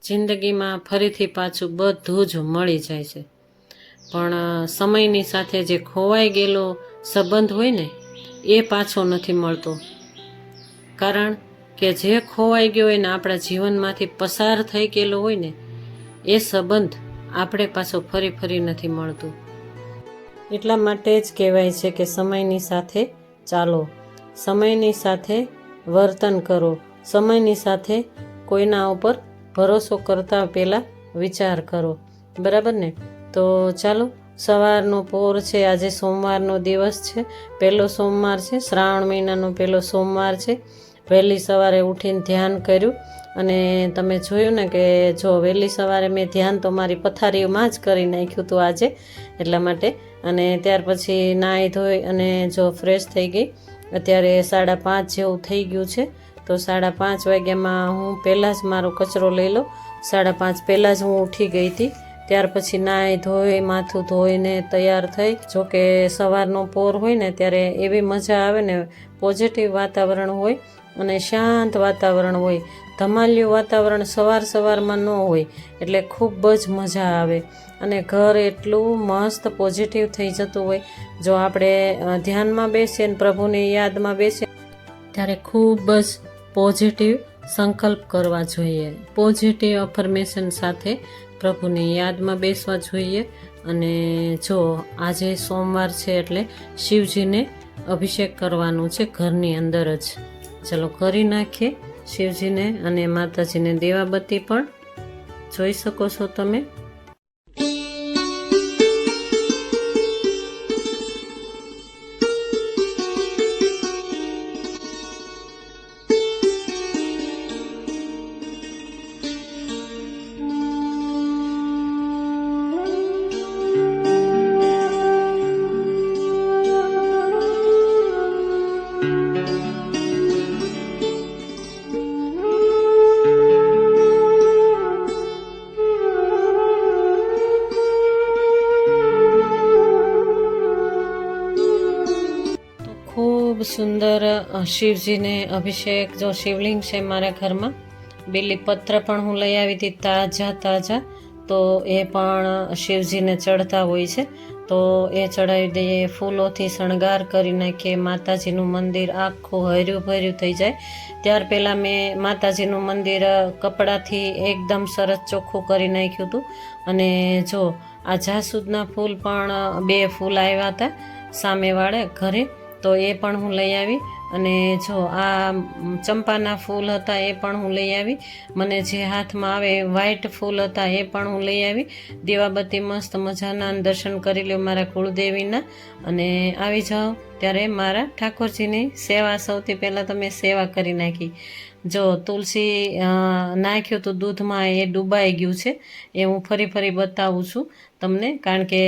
જિંદગીમાં ફરીથી પાછું બધું જ મળી જાય છે, પણ સમયની સાથે જે ખોવાઈ ગયેલો સંબંધ હોય ને એ પાછો નથી મળતો. કારણ કે જે ખોવાઈ ગયો હોય ને આપણા જીવનમાંથી પસાર થઈ ગયેલો હોય ને એ સંબંધ આપણે પાછો ફરી નથી મળતું. એટલા માટે જ કહેવાય છે કે સમયની સાથે ચાલો, સમયની સાથે વર્તન કરો, સમયની સાથે કોઈના ઉપર ભરોસો કરતા પહેલાં વિચાર કરો. બરાબર ને? તો ચાલો, સવારનો પોર છે, આજે સોમવારનો દિવસ છે, પહેલો સોમવાર છે, શ્રાવણ મહિનાનો પહેલો સોમવાર છે. વહેલી સવારે ઉઠીને ધ્યાન કર્યું અને તમે જોયું ને કે જો વહેલી સવારે મેં ધ્યાન તો મારી પથારીઓમાં જ કરી નાખ્યું હતું આજે, એટલા માટે. અને ત્યાર પછી નાહી ધોઈ અને જો ફ્રેશ થઈ ગઈ. અત્યારે 5:30 જેવું થઈ ગયું છે. તો 5:30 વાગ્યામાં હું પહેલાં જ મારો કચરો લઈ લો. 5:30 પહેલાં જ હું ઉઠી ગઈ હતી. ત્યાર પછી નાહી ધોઈ માથું ધોઈને તૈયાર થઈ. જોકે સવારનો પોર હોય ને ત્યારે એવી મજા આવે ને, પોઝિટિવ વાતાવરણ હોય અને શાંત વાતાવરણ હોય. ધમાલિયું વાતાવરણ સવારમાં ન હોય એટલે ખૂબ જ મજા આવે અને ઘર એટલું મસ્ત પોઝિટિવ થઈ જતું હોય. જો આપણે ધ્યાનમાં બેસીએ ને પ્રભુની યાદમાં બેસીએ ત્યારે ખૂબ જ પોઝિટિવ સંકલ્પ કરવા જોઈએ, પોઝિટિવ અફર્મેશન સાથે પ્રભુની યાદમાં બેસવા જોઈએ. અને જો આજે સોમવાર છે એટલે શિવજીને અભિષેક કરવાનો છે ઘરની અંદર જ. ચલો કરી નાખીએ શિવજીને અને માતાજીને દીવાબત્તી પણ જોઈ શકો છો તમે. ખૂબ સુંદર શિવજીને અભિષેક. જો શિવલિંગ છે મારા ઘરમાં, બેલીપત્ર પણ હું લઈ આવી હતી તાજા, તો એ પણ શિવજીને ચડતા હોય છે. તો એ ચડાવી દઈએ, ફૂલોથી શણગાર કરી નાખીએ. માતાજીનું મંદિર આખું હર્યું ભર્યું થઈ જાય. ત્યાર પહેલાં મેં માતાજીનું મંદિર કપડાથી એકદમ સરસ ચોખ્ખું કરી નાખ્યું હતું. અને જો આ જાસૂદના ફૂલ પણ 2 ફૂલ આવ્યા હતા સામેવાળે ઘરે, તો એ પણ હું લઈ આવી. અને જો આ ચંપાના ફૂલ હતા એ પણ હું લઈ આવી. મને જે હાથમાં આવે વ્હાઈટ ફૂલ હતા એ પણ હું લઈ આવી. દીવાબત્તી મસ્ત મજાના દર્શન કરી લ્યો મારા કુળદેવીના અને આવી જાઓ. ત્યારે મારા ઠાકોરજીની સેવા સૌથી પહેલાં તો મેં સેવા કરી નાખી. જો તુલસી નાખ્યું તો દૂધમાં એ ડૂબાઈ ગયું છે, એ હું ફરી બતાવું છું તમને. કારણ કે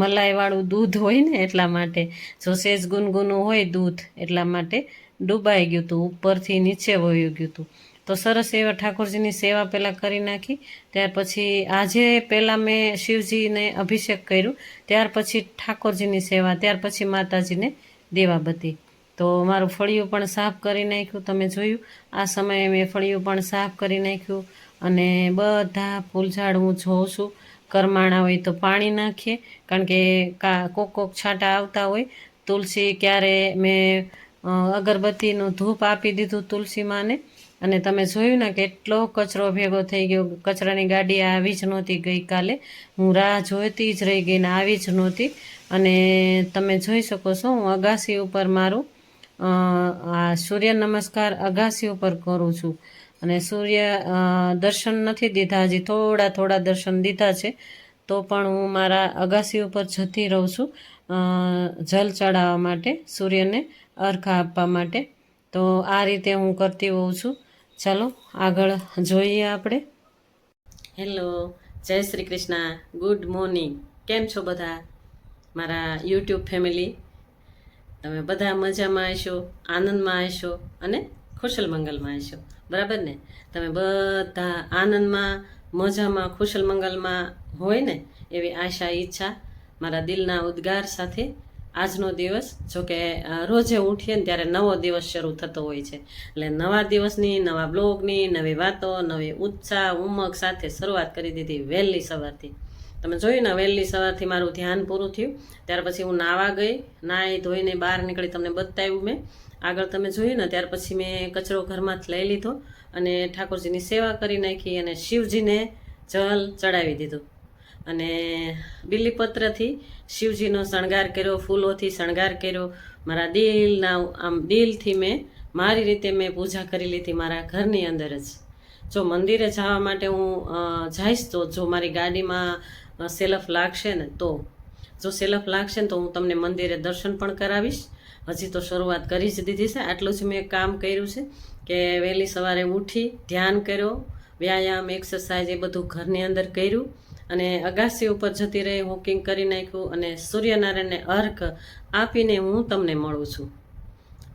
મલાઈવાળું દૂધ હોય ને એટલા માટે, જો સેજ ગુનગુનું હોય દૂધ એટલા માટે ડૂબાઈ ગયું હતું, ઉપરથી નીચે વયું ગયું હતું. તો સરસ એવા ઠાકોરજીની સેવા પહેલાં કરી નાખી. ત્યાર પછી આજે પહેલાં મેં શિવજીને અભિષેક કર્યું, ત્યાર પછી ઠાકોરજીની સેવા, ત્યાર પછી માતાજીને દીવાબત્તી. તો મારું ફળિયું પણ સાફ કરી નાખ્યું, તમે જોયું. આ સમયે મેં ફળિયું પણ સાફ કરી નાખ્યું અને બધા ફૂલઝાડ હું જોઉં છું. કરમાણા હોય તો પાણી નાખીએ, કારણ કે કોક છાંટા આવતા હોય. તુલસી ક્યારે મેં અગરબત્તીનું ધૂપ આપી દીધું તુલસી માને, અને તમે જોયું ને કેટલો કચરો ભેગો થઈ ગયો. કચરાની ગાડી આવી જ નહોતી ગઈકાલે, હું રાહ જોઈતી જ રહી ગઈ ને આવી જ નહોતી. અને તમે જોઈ શકો છો હું અગાસી ઉપર મારું આ સૂર્ય નમસ્કાર અગાસી ઉપર કરું છું. અને સૂર્ય દર્શન નથી દીધા, હજી થોડા દર્શન દીધા છે. તો પણ હું મારા અગાસી ઉપર જતી રહું છું જલ ચડાવવા માટે, સૂર્યને અર્ઘ આપવા માટે. તો આ રીતે હું કરતી હોઉં છું. ચાલો આગળ જોઈએ આપણે. હેલો, જય શ્રી કૃષ્ણ, ગુડ મોર્નિંગ. કેમ છો બધા મારા યુટ્યુબ ફેમિલી? તમે બધા મજામાં હશો, આનંદમાં હશો અને ખુશલ મંગલમાં હશો, બરાબર ને? તમે બધા આનંદમાં, મજામાં, ખુશલ મંગલમાં હોય ને એવી આશા ઈચ્છા મારા દિલના ઉદ્ગાર સાથે આજનો દિવસ જો કે રોજે ઉઠીએ ને ત્યારે નવો દિવસ શરૂ થતો હોય છે. એટલે નવા દિવસની, નવા બ્લોગની, નવી વાતો, નવી ઉત્સાહ ઉમંગ સાથે શરૂઆત કરી દીધી વહેલી સવારથી. તમે જોયું ને, વહેલી સવારથી મારું ધ્યાન પૂરું થયું. ત્યાર પછી હું નાવા ગઈ, નાહી ધોઈને બહાર નીકળી, તમને બતાવ્યું મેં આગળ તમે જોયું ને. ત્યાર પછી મેં કચરો ઘરમાંથી લઈ લીધો અને ઠાકોરજીની સેવા કરી નાખી અને શિવજીને જલ ચડાવી દીધું. અને બીલીપત્રથી શિવજીનો શણગાર કર્યો, ફૂલોથી શણગાર કર્યો. મારા દિલના આમ દિલથી મેં મારી રીતે મેં પૂજા કરી લીધી મારા ઘરની અંદર જ. જો મંદિરે જવા માટે હું જઈશ તો જો મારી ગાડીમાં સેલ્ફ લાગશે ને, તો જો સેલ્ફ લાગશે ને તો હું તમને મંદિરે દર્શન પણ કરાવીશ. હજી તો શરૂઆત કરી જ દીધી છે. આટલું જ મેં કામ કર્યું છે કે વહેલી સવારે ઉઠી ધ્યાન કર્યો, વ્યાયામ, એક્સરસાઇઝ એ બધું ઘરની અંદર કર્યું અને અગાસી ઉપર જતી રહી, વોકિંગ કરી નાખ્યું અને સૂર્યનારાયણને અર્ઘ આપીને હું તમને મળું છું.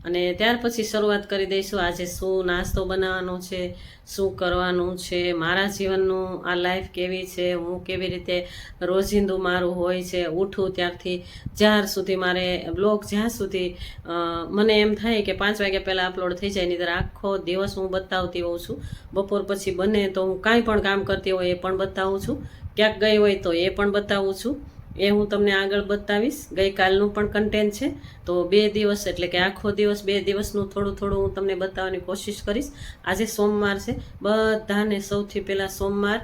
અને ત્યાર પછી શરૂઆત કરી દઈશું આજે શું નાસ્તો બનાવવાનો છે, શું કરવાનું છે, મારા જીવનનું આ લાઈફ કેવી છે, હું કેવી રીતે રોજિંદુ મારું હોય છે, ઉઠું ત્યારથી જ્યાર સુધી મારે બ્લોગ જ્યાં સુધી મને એમ થાય કે 5 વાગ્યા પહેલાં અપલોડ થઈ જાય, નહીંતર આખો દિવસ હું બતાવતી હોઉં છું. બપોર પછી બને તો હું કાંઈ પણ કામ કરતી હોય એ પણ બતાવું છું, ક્યાંક ગઈ હોય તો એ પણ બતાવું છું. એ હું તમને આગળ બતાવીશ. ગઈકાલનું પણ કન્ટેન્ટ છે, તો 2 દિવસ એટલે કે આખો દિવસ 2 દિવસનું થોડું થોડું હું તમને બતાવવાની કોશિશ કરીશ. આજે સોમવાર છે, બધાને સૌથી પહેલાં સોમવાર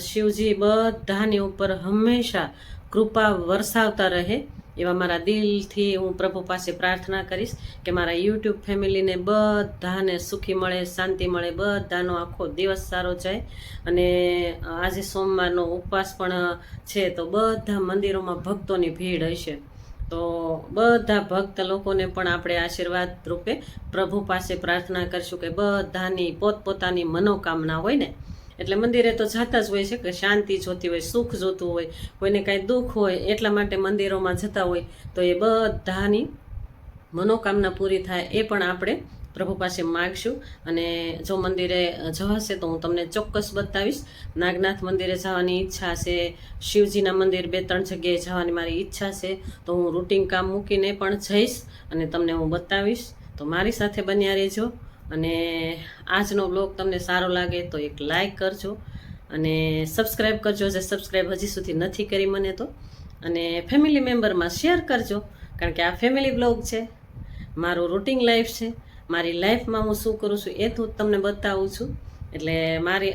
શિવજી બધાની ઉપર હંમેશા કૃપા વરસાવતા રહે એવા મારા દિલથી હું પ્રભુ પાસે પ્રાર્થના કરીશ કે મારા યુટ્યુબ ફેમિલીને બધાને સુખી મળે, શાંતિ મળે, બધાનો આખો દિવસ સારો જાય. અને આજે સોમવારનો ઉપવાસ પણ છે, તો બધા મંદિરોમાં ભક્તોની ભીડ હશે. તો બધા ભક્ત લોકોને પણ આપણે આશીર્વાદ રૂપે પ્રભુ પાસે પ્રાર્થના કરીશું કે બધાની પોતપોતાની મનોકામના હોય ને, એટલે મંદિરે તો જતા જ હોય છે કે શાંતિ જોતી હોય, સુખ જોતું હોય, કોઈને કાંઈ દુઃખ હોય એટલા માટે મંદિરોમાં જતા હોય. તો એ બધાની મનોકામના પૂરી થાય એ પણ આપણે પ્રભુ પાસે માગશું. અને જો મંદિરે જવાશે તો હું તમને ચોક્કસ બતાવીશ. નાગનાથ મંદિરે જવાની ઈચ્છા છે, શિવજીના મંદિર 2-3 જગ્યાએ જવાની મારી ઈચ્છા છે. તો હું રૂટિન કામ મૂકીને પણ જઈશ અને તમને હું બતાવીશ. તો મારી સાથે બન્યા રહેજો. અને આજનો બ્લોગ તમને સારો લાગે તો એક લાઈક કરજો અને સબસ્ક્રાઈબ કરજો, જે સબસ્ક્રાઈબ હજી સુધી નથી કરી મને તો. અને ફેમિલી મેમ્બરમાં શેર કરજો, કારણ કે આ ફેમિલી બ્લોગ છે, મારું રૂટિન લાઈફ છે. મારી લાઈફમાં હું શું કરું છું એ તો તમને બતાવું છું. એટલે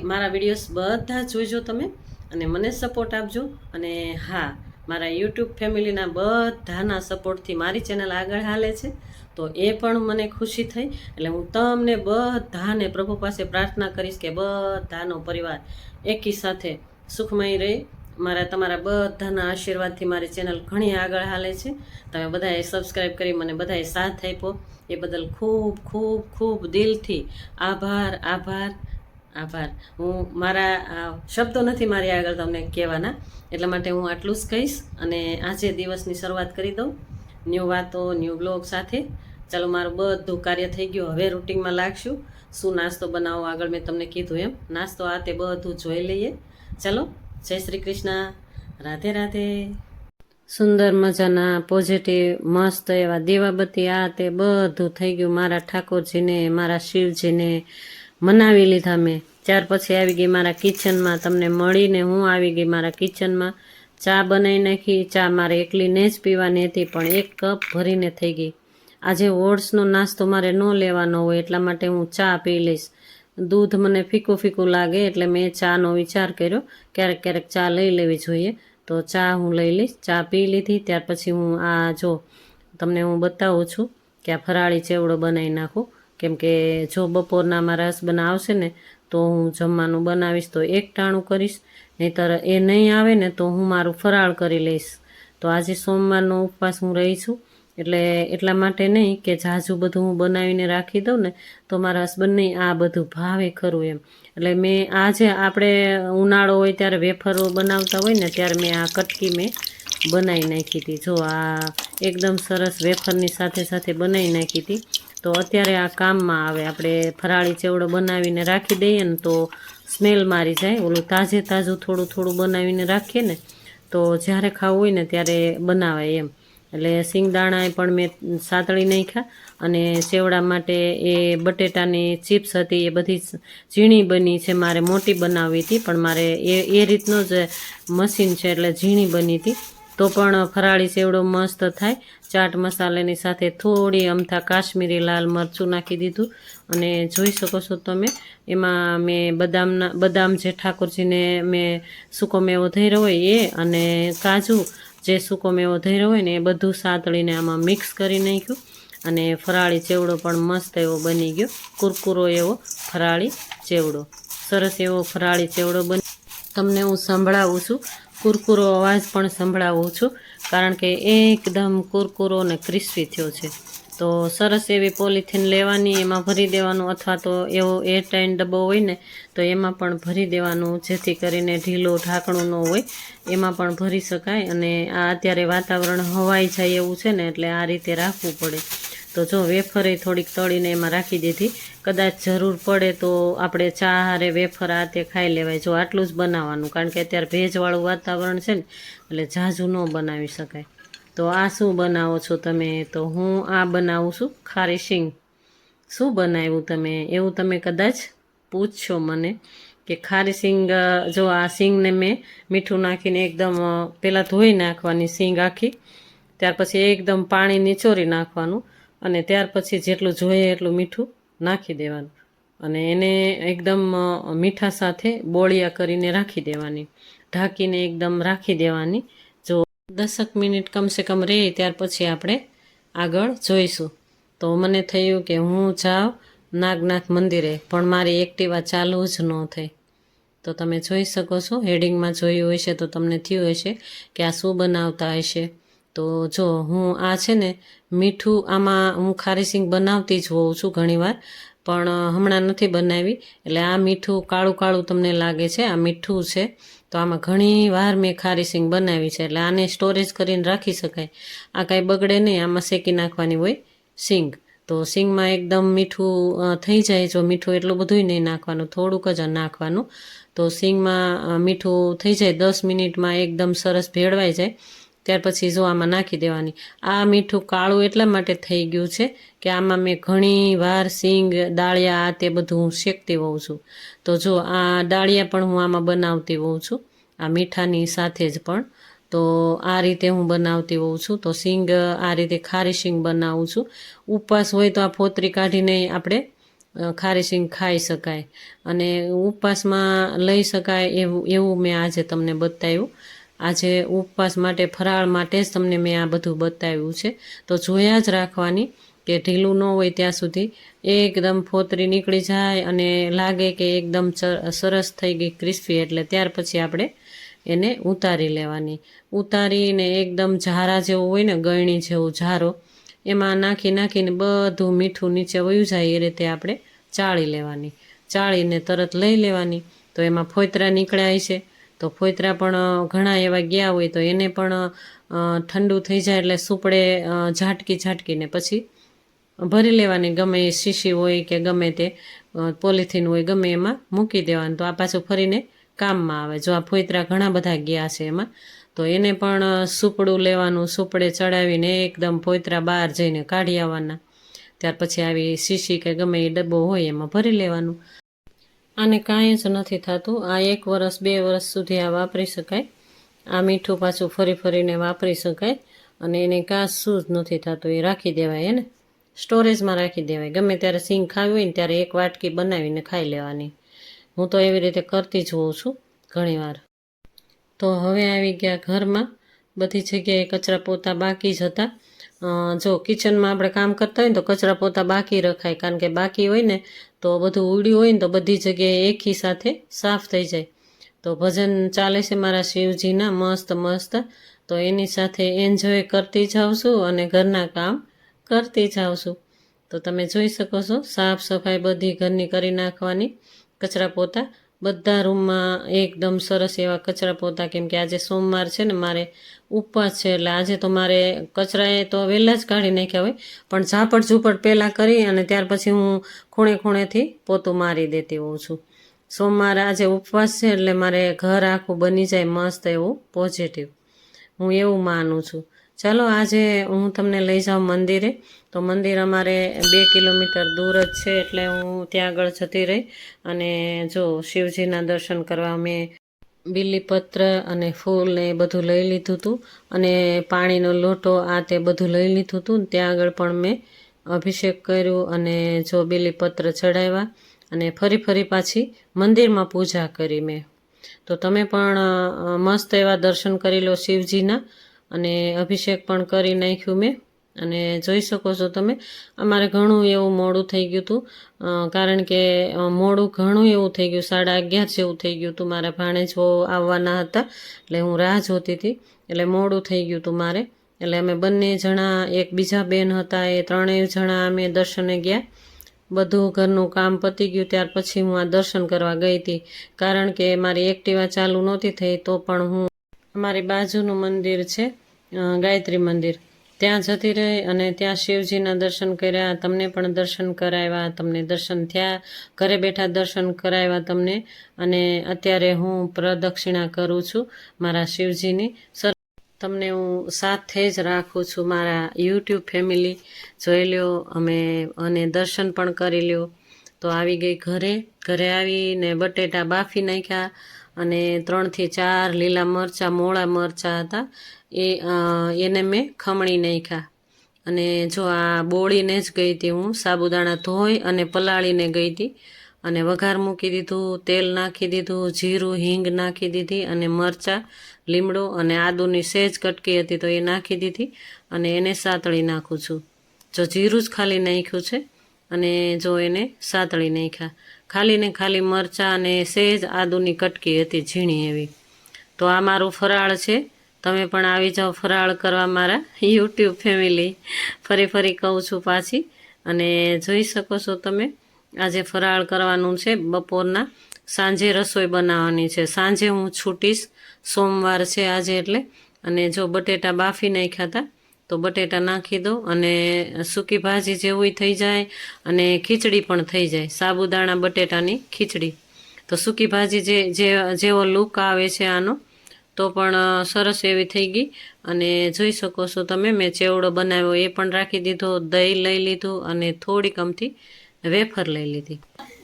મારા વિડીયોઝ બધા જોઈજો તમે અને મને સપોર્ટ આપજો. અને હા, મારા યુટ્યુબ ફેમિલીના બધાના સપોર્ટથી મારી ચેનલ આગળ હાલે છે, તો એ પણ મને ખુશી થઈ. એટલે હું તમને બધાને પ્રભુ પાસે પ્રાર્થના કરીશ કે બધાનો પરિવાર એકી સાથે સુખમય રહે. તમારા બધાના આશીર્વાદથી મારી ચેનલ ઘણી આગળ હાલે છે. તમે બધાએ સબસ્ક્રાઈબ કરી મને બધાએ સાથ આપ્યો એ બદલ ખૂબ ખૂબ ખૂબ દિલથી આભાર આભાર આભાર. હું મારા શબ્દો નથી મારી આગળ તમને કહેવાના, એટલા માટે હું આટલું જ કહીશ. અને આજે દિવસની શરૂઆત કરી દઉં ન્યૂ વાતો, ન્યૂ બ્લોગ સાથે. ચાલો, મારું બધું કાર્ય થઈ ગયું, હવે રૂટિનમાં લાગશું. શું નાસ્તો બનાવો આગળ મેં તમને કીધું એમ, નાસ્તો આ તે બધું જોઈ લઈએ. ચાલો, જય શ્રી કૃષ્ણ, રાધે રાધે. સુંદર મજાના પોઝિટિવ મસ્ત એવા દીવાબત્તી આ તે બધું થઈ ગયું. મારા ઠાકોરજીને, મારા શિવજીને મનાવી લીધા મેં. ત્યાર પછી આવી ગઈ મારા કિચનમાં. તમને મળીને હું આવી ગઈ મારા કિચનમાં. ચા બનાવી નાખી. ચા મારે એકલીને જ પીવાની હતી, પણ 1 કપ ભરીને થઈ ગઈ. આજે ઓટ્સનો નાસ્તો મારે ન લેવાનો હોય એટલા માટે હું ચા પી લઈશ. દૂધ મને ફીકું ફીકું લાગે એટલે મેં ચાનો વિચાર કર્યો, ક્યારેક ક્યારેક ચા લઈ લેવી જોઈએ. તો ચા હું લઈ લઈશ. ચા પી લીધી. ત્યાર પછી હું આ જો તમને હું બતાવું છું કે આ ફરાળી ચેવડો બનાવી નાખું, કેમ કે જો બપોરના મારા હસબન્ડ આવશે ને તો હું જમવાનું બનાવીશ તો એક ટાણું કરીશ, નહીંતર એ નહીં આવે ને તો હું મારું ફરાળ કરી લઈશ. તો આજે સોમવારનો ઉપવાસ હું રહી છું, એટલે એટલા માટે નહીં કે ઝાઝું બધું હું બનાવીને રાખી દઉં ને તો મારા હસબન્ડને આ બધું ભાવે ખરું એમ. એટલે મેં આજે આપણે ઉનાળો હોય ત્યારે વેફરો બનાવતા હોય ને ત્યારે મેં આ કટકી મેં બનાવી નાખી હતી. જો આ એકદમ સરસ વેફરની સાથે સાથે બનાવી નાખી હતી. તો અત્યારે આ કામમાં આવે. આપણે ફરાળી ચેવડો બનાવીને રાખી દઈએ ને તો સ્મેલ મારી જાય. ઓલું તાજે તાજું થોડું થોડું બનાવીને રાખીએ ને તો જ્યારે ખાવું હોય ને ત્યારે બનાવાય એમ. એટલે સિંગદાણા પણ મેં સાતળી નાખ્યા અને ચેવડા માટે એ બટેટાની ચિપ્સ હતી એ બધી ઝીણી બની છે. મારે મોટી બનાવવી હતી પણ મારે એ રીતનું જ મશીન છે એટલે ઝીણી બની હતી. તો પણ ફરાળી ચેવડો મસ્ત થાય. ચાટ મસાલાની સાથે થોડી અમથા કાશ્મીરી લાલ મરચું નાખી દીધું અને જોઈ શકો છો તમે એમાં મેં બદામ જે ઠાકોરજીને મેં સૂકો મેવો ધર્યો હોય એ અને કાજુ જે સૂકો મેવો ધર્યો હોય ને એ બધું સાતળીને આમાં મિક્સ કરી નાખ્યું અને ફરાળી ચેવડો પણ મસ્ત એવો બની ગયો. કુરકુરો એવો ફરાળી ચેવડો, સરસ એવો ફરાળી ચેવડો બની. તમને હું સંભળાવું છું, કુરકુરો અવાજ પણ સંભળાવું છું કારણ કે એકદમ કુરકુરો અને ક્રિસ્પી થયો છે. તો સરસ એવી પોલિથીન લેવાની, એમાં ભરી દેવાનું અથવા તો એવો એરટાઈટ ડબ્બો હોય ને તો એમાં પણ ભરી દેવાનું જેથી કરીને ઢીલો ઢાંકણું ન હોય એમાં પણ ભરી શકાય. અને આ અત્યારે વાતાવરણ હવાઈ જાય એવું છે ને એટલે આ રીતે રાખવું પડે. તો જો વેફરે થોડીક તળીને એમાં રાખી દીધી, કદાચ જરૂર પડે તો આપણે ચા હારે વેફર આ તે ખાઈ લેવાય. જો આટલું જ બનાવવાનું કારણ કે અત્યારે ભેજવાળું વાતાવરણ છે ને એટલે ઝાઝું ન બનાવી શકાય. તો આ શું બનાવો છો તમે? તો હું આ બનાવું છું ખારી શીંગ. શું બનાવ્યું તમે એવું તમે કદાચ પૂછશો મને કે ખારી શીંગ. જો આ શીંગને મેં મીઠું નાખીને એકદમ પહેલાં ધોઈ નાખવાની શીંગ આખી, ત્યાર પછી એકદમ પાણી નિચોરી નાખવાનું અને ત્યાર પછી જેટલું જોઈએ એટલું મીઠું નાખી દેવાનું અને એને એકદમ મીઠા સાથે બોળિયા કરીને રાખી દેવાની, ઢાંકીને એકદમ રાખી દેવાની. જો 10 મિનિટ કમસે કમ રહે ત્યાર પછી આપણે આગળ જોઈશું. તો મને થયું કે હું જાઉં નાગનાથ મંદિરે પણ મારી એક્ટિવા ચાલુ જ ન થઈ. તો તમે જોઈ શકો છો, હેડિંગમાં જોયું હશે તો તમને થયું હશે કે આ શું બનાવતા હશે. તો જો હું આ છે ને મીઠું આમાં હું ખારી શીંગ બનાવતી જ હોઉં છું ઘણીવાર, પણ હમણાં નથી બનાવી એટલે આ મીઠું કાળું કાળું તમને લાગે છે, આ મીઠું છે. તો આમાં ઘણી વાર મેં ખારી શીંગ બનાવી છે એટલે આને સ્ટોરેજ કરીને રાખી શકાય. આ કાંઈ બગડે નહીં, આમાં શેકી નાખવાની હોય શીંગ. તો શીંગમાં એકદમ મીઠું થઈ જાય. જો મીઠું એટલું બધું નહીં નાખવાનું, થોડુંક જ નાખવાનું. તો શીંગમાં મીઠું થઈ જાય 10 મિનિટમાં એકદમ સરસ ભેળવાઈ જાય ત્યાર પછી જો આમાં નાખી દેવાની. આ મીઠું કાળું એટલા માટે થઈ ગયું છે કે આમાં મેં ઘણી વાર શીંગ દાળિયા આ તે બધું હું શેકતી હોઉં છું. તો જો આ દાળિયા પણ હું આમાં બનાવતી હોઉં છું આ મીઠાની સાથે જ પણ. તો આ રીતે હું બનાવતી હોઉં છું. તો શીંગ આ રીતે ખારી શીંગ બનાવું છું. ઉપવાસ હોય તો આ ફોતરી કાઢીને આપણે ખારી શીંગ ખાઈ શકાય અને ઉપવાસમાં લઈ શકાય એવું મેં આજે તમને બતાવ્યું. આજે ઉપવાસ માટે ફરાળ માટે જ તમને મેં આ બધું બતાવ્યું છે. તો જોયા જ રાખવાની કે ઢીલું ન હોય ત્યાં સુધી એકદમ ફોતરી નીકળી જાય અને લાગે કે એકદમ સરસ થઈ ગઈ ક્રિસ્પી, એટલે ત્યાર પછી આપણે એને ઉતારી લેવાની. ઉતારીને એકદમ ઝારા જેવું હોય ને ગળણી જેવું ઝારો એમાં નાખીને બધું મીઠું નીચે વયું જાય એ રીતે આપણે ચાળી લેવાની. ચાળીને તરત લઈ લેવાની. તો એમાં ફોતરા નીકળ્યા છે તો ફોતરા પણ ઘણા એવા ગયા હોય તો એને પણ ઠંડુ થઈ જાય એટલે સુપડે ઝાટકીને પછી ભરી લેવાની. ગમે એ શીશી હોય કે ગમે તે પોલિથીન હોય ગમે એમાં મૂકી દેવાનું. તો આ પાછું ફરીને કામમાં આવે. જો આ ફોતરા ઘણા બધા ગયા છે એમાં તો એને પણ સુપડું લેવાનું, સુપડે ચડાવીને એકદમ ફોતરા બહાર જઈને કાઢી આવવાના. ત્યાર પછી આવી શીશી કે ગમે એ ડબ્બો હોય એમાં ભરી લેવાનું. આને કાંઈ જ નથી થતું. આ 1 વર્ષ 2 વર્ષ સુધી આ વાપરી શકાય. આ મીઠું પાછું ફરીને વાપરી શકાય અને એને કાંશું જ નથી થતું. એ રાખી દેવાય, એને સ્ટોરેજમાં રાખી દેવાય. ગમે ત્યારે શીંગ ખાવી હોય ને ત્યારે 1 વાટકી બનાવીને ખાઈ લેવાની. હું તો એવી રીતે કરતી જ હોઉં છું ઘણીવાર. તો હવે આવી ગયા ઘરમાં. બધી જગ્યાએ કચરા પોતા બાકી જ હતા. જો કિચનમાં આપણે કામ કરતા હોય ને તો કચરા પોતા બાકી રખાય કારણ કે બાકી હોય ને તો બધું ઉડ્યું હોય ને તો બધી જગ્યાએ એકી સાથે સાફ થઈ જાય. તો ભજન ચાલે છે મારા શિવજીના મસ્ત. તો એની સાથે એન્જોય કરતી જાઉં છું અને ઘરના કામ કરતી જાઉં છું. તો તમે જોઈ શકો છો સાફ સફાઈ બધી ઘરની કરી નાખવાની. કચરા પોતા બધા રૂમમાં એકદમ સરસ એવા કચરા પોતા, કેમ કે આજે સોમવાર છે ને મારે ઉપવાસ છે એટલે આજે તો મારે કચરાએ તો વહેલા જ કાઢી નાખ્યા હોય પણ ઝાપડ ઝૂપડ પહેલાં કરી અને ત્યાર પછી હું ખૂણેથી પોતું મારી દેતી હોઉં છું. સોમવાર આજે ઉપવાસ છે એટલે મારે ઘર આખું બની જાય મસ્ત એવું પોઝિટિવ. હું એવું માનું છું. ચાલો આજે હું તમને લઈ જાઉં મંદિરે. તો મંદિર અમારે 2 કિલોમીટર દૂર જ છે, એટલે હું ત્યાં આગળ જતી રહી. અને જો શિવજીના દર્શન કરવા મેં બીલીપત્ર અને ફૂલ ને એ બધું લઈ લીધું હતું, અને પાણીનો લોટો આ તે બધું લઈ લીધું હતું. ત્યાં આગળ પણ મેં અભિષેક કર્યું અને જો બીલીપત્ર ચડાવ્યા, અને ફરી પાછી મંદિરમાં પૂજા કરી મેં. તો તમે પણ મસ્ત એવા દર્શન કરી લો શિવજીના, અને અભિષેક પણ કરી નાખ્યું મેં. અને જોઈ શકો છો તમે, અમારે ઘણું એવું મોડું થઈ ગયું હતું, કારણ કે મોડું ઘણું એવું થઈ ગયું, 11:30 જેવું થઈ ગયું હતું. મારા ભાણેજો આવવાના હતા, એટલે હું રાહ જોતી હતી, એટલે મોડું થઈ ગયું હતું મારે. એટલે અમે બંને જણા, એક બીજા બેન હતા, એ ત્રણેય જણા અમે દર્શને ગયા. બધું ઘરનું કામ પતી ગયું ત્યાર પછી હું આ દર્શન કરવા ગઈ હતી, કારણ કે મારી એક્ટિવા ચાલુ નહોતી થઈ. તો પણ હું અમારી બાજુનું મંદિર છે, ગાયત્રી મંદિર, ત્યાં જતી રહી અને ત્યાં શિવજીના દર્શન કર્યા. તમને પણ દર્શન કરાવ્યા, તમને દર્શન થયા, ઘરે બેઠા દર્શન કરાવ્યા તમને. અને અત્યારે હું પ્રદક્ષિણા કરું છું મારા શિવજીની. તમને હું સાથે જ રાખું છું, મારા યુટ્યુબ ફેમિલી જોઈ લ્યો અને દર્શન પણ કરી લ્યો. તો આવી ગઈ ઘરે આવીને બટેટા બાફી નાખ્યા, અને 3 થી 4 લીલા મરચાં, મોળા મરચાં હતા, એને મેં ખમણી નાખ્યા. અને જો આ બોળીને જ ગઈ હતી હું, સાબુદાણા ધોઈ અને પલાળીને ગઈ હતી. અને વઘાર મૂકી દીધું, તેલ નાખી દીધું, જીરું હિંગ નાખી દીધી, અને મરચાં, લીમડો અને આદુની સહેજ કટકી હતી તો એ નાખી દીધી, અને એને સાતળી નાખું છું. જો જીરું જ ખાલી નાખ્યું છે, અને જો એને સાતળી નાખ્યા. ખાલી ને ખાલી મરચાં અને સહેજ આદુની કટકી હતી, ઝીણી એવી. તો આ મારું ફરાળ છે. તમે પણ આવી જાઓ ફરાળ કરવા મારા યુટ્યુબ ફેમિલી. ફરી કહું છું પાછી. અને જોઈ શકો છો તમે, આજે ફરાળ કરવાનું છે. બપોરના સાંજે રસોઈ બનાવવાની છે. સાંજે હું છૂટીશ, સોમવાર છે આજે એટલે. અને જો બટેટા બાફી નાખ્યા હતા, તો બટેટા નાખી દો, અને સૂકી ભાજી જેવું થઈ જાય, અને ખીચડી પણ થઈ જાય, સાબુદાણા બટેટાની ખીચડી. તો સૂકી ભાજી જેવો લુક આવે છે આનો, તો પણ સરસ એવી થઈ ગઈ. અને જોઈ શકો છો તમે, મેં ચેવડો બનાવ્યો એ પણ રાખી દીધો, દહીં લઈ લીધું, અને થોડીક અમથી વેફર લઈ લીધી.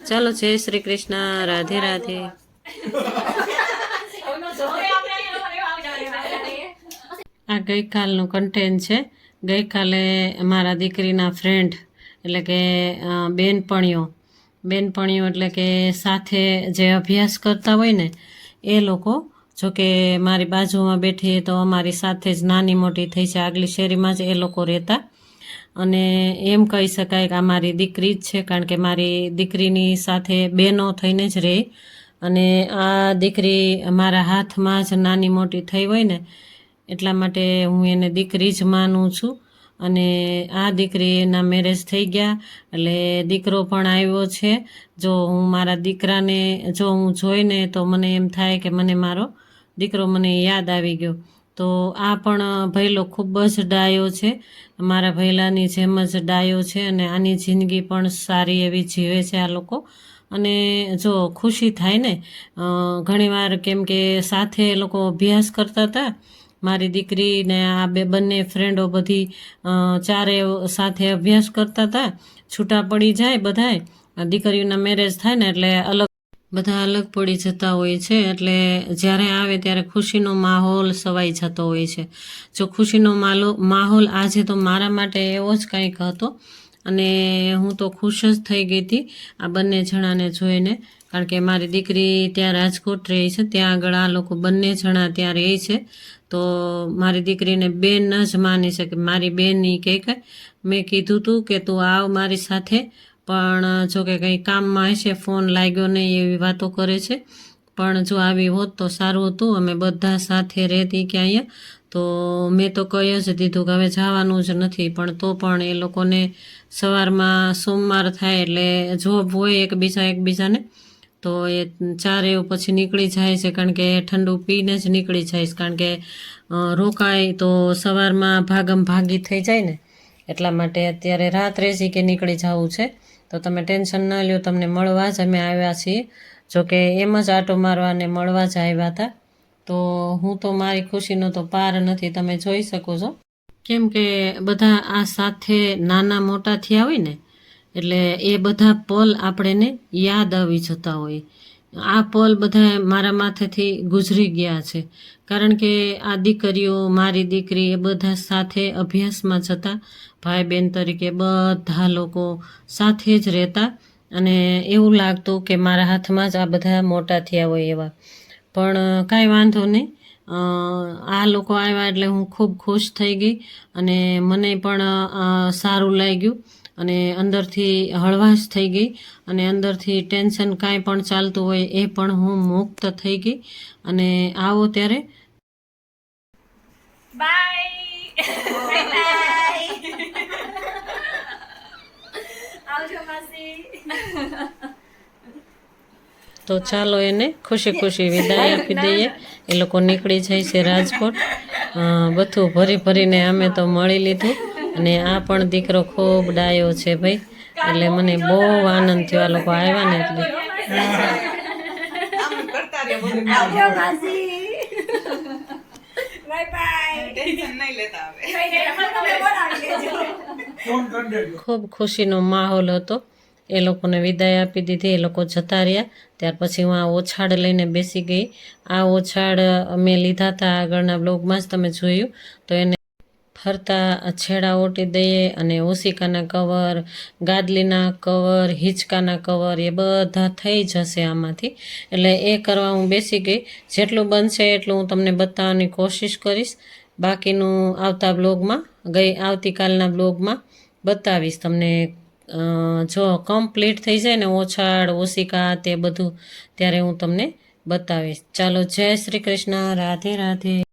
ચાલો, જય શ્રી કૃષ્ણ, રાધે રાધે. આ ગઈકાલનું કન્ટેન્ટ છે. ગઈકાલે મારા દીકરીના ફ્રેન્ડ, એટલે કે બેનપણીઓ એટલે કે સાથે જે અભ્યાસ કરતા હોય ને એ લોકો, જોકે મારી બાજુમાં બેઠી તો અમારી સાથે જ નાની મોટી થઈ છે, આગલી શેરીમાં જ એ લોકો રહેતા. અને એમ કહી શકાય કે આ મારી દીકરી જ છે, કારણ કે મારી દીકરીની સાથે બહેનો થઈને જ રહે. અને આ દીકરી મારા હાથમાં જ નાની મોટી થઈ હોય ને, એટલા માટે હું એને દીકરી જ માનું છું. અને આ દીકરીના મેરેજ થઈ ગયા, એટલે દીકરો પણ આવ્યો છે. જો હું મારા દીકરાને જો હું જોઈને તો મને એમ થાય કે મને મારો દીકરો મને યાદ આવી ગયો. તો આ પણ ભૈલો ખૂબ જ ડાયો છે, મારા ભૈલાની જેમ જ ડાયો છે. અને આની જિંદગી પણ સારી એવી જીવે છે આ લોકો. અને જો ખુશી થાય ને ઘણીવાર, કેમ કે સાથે એ લોકો અભ્યાસ કરતા હતા, મારી દીકરી ને આ બંને ફ્રેન્ડો બધી ચારે સાથે અભ્યાસ કરતા હતા. છૂટા પડી જાય બધાય, દીકરીઓના મેરેજ થાય ને એટલે બધા અલગ પડી જતા હોય છે. એટલે જ્યારે આવે ત્યારે ખુશીનો માહોલ સવાઈ જતો હોય છે. જો ખુશીનો માહોલ આજે તો મારા માટે એવો જ કંઈક હતો, અને હું તો ખુશ જ થઈ ગઈ હતી આ બંને જણાને જોઈને. કારણ કે મારી દીકરી ત્યાં રાજકોટ રહે છે, ત્યાં આગળ આ લોકો બંને જણા ત્યાં રહે છે. તો મારી દીકરીને બેન જ માની છે, કે મારી બેન ઈ કે મેં કીધું તું કે તું આવ મારી સાથે, પણ જો કે કંઈ કામમાં હશે, ફોન લાગ્યો નહીં, એવી વાતો કરે છે. પણ જો આવી હોત તો સારું હતું, અમે બધા સાથે રહેતી કે અહીંયા. તો મેં તો કહી જ દીધું કે હવે જવાનું જ નથી. પણ તો પણ એ લોકોને સવારમાં સોમવાર થાય એટલે જોબ હોય એકબીજાને, તો એ ચારે પછી નીકળી જાય છે. કારણ કે ઠંડુ પીને જ નીકળી જાય છે, કારણ કે રોકાય તો સવારમાં ભાગી થઈ જાય ને, એટલા માટે અત્યારે રાત્રે જ કે નીકળી જવું છે. તો તમે ટેન્શન ન લ્યો, તમને મળવા જ અમે આવ્યા છીએ. જોકે એમ જ આટો મારવાને મળવા જ આવ્યા હતા. તો હું તો મારી ખુશીનો તો પાર નથી, તમે જોઈ શકો છો. કેમ કે બધા આ સાથે નાના મોટા થયા હોય ને, એટલે એ બધા પલ આપણને યાદ આવી જતા હોય. આ પલ બધા મારા માથેથી ગુજરી ગયા છે, કારણ કે આ દીકરીઓ, મારી દીકરી, એ બધા સાથે અભ્યાસમાં જતા, ભાઈ બહેન તરીકે બધા લોકો સાથે જ રહેતા, અને એવું લાગતું કે મારા હાથમાં જ આ બધા મોટા થયા હોય એવા. પણ કાંઈ વાંધો નહીં, આ લોકો આવ્યા એટલે હું ખૂબ ખુશ થઈ ગઈ, અને મને પણ સારું લાગ્યું, અને અંદરથી હળવાશ થઈ ગઈ, અને અંદરથી ટેન્શન કાંઈ પણ ચાલતું હોય એ પણ હું મુક્ત થઈ ગઈ. અને આવો ત્યારે બાય આવજો માસી. તો ચાલો એને ખુશી ખુશી વિદાય આપી દઈએ. એ લોકો નીકળી જાય છે રાજકોટ. બધું ભરી ભરીને અમે તો મળી લીધું, અને આ પણ દીકરો ખૂબ ડાયો છે ભાઈ, એટલે મને બહુ આનંદ થયો આ લોકો આવ્યા ને એટલે. આવજો માસી. Bye bye. ટેન્શન નહીં લેતા હવે. તમે બોલાવી લેજો. ખૂબ ખુશીનો માહોલ હતો. એ લોકોને વિદાય આપી દીધી, એ લોકો જતા રહ્યા. ત્યાર પછી હું આ ઓછાડ લઈને બેસી ગઈ. આ ઓછાડ મેં લીધા હતા આગળના બ્લોગમાં જ તમે જોયું. તો એને ફરતા છેડા ઓટી દઈએ, અને ઓશિકાના કવર, ગાદલીના કવર, હિંચકાના કવર એ બધા થઈ જશે આમાંથી. એટલે એ કરવા હું બેસી ગઈ. જેટલું બનશે એટલું હું તમને બતાવવાની કોશિશ કરીશ. બાકીનું આવતા બ્લોગમાં, આવતીકાલના બ્લોગમાં બતાવીશ તમને. જો કમ્પ્લીટ થઈ જાય ને ઓછાડ, ઓશિકા, તે બધું, ત્યારે હું તમને બતાવીશ. ચાલો, જય શ્રી કૃષ્ણ, રાધે રાધે.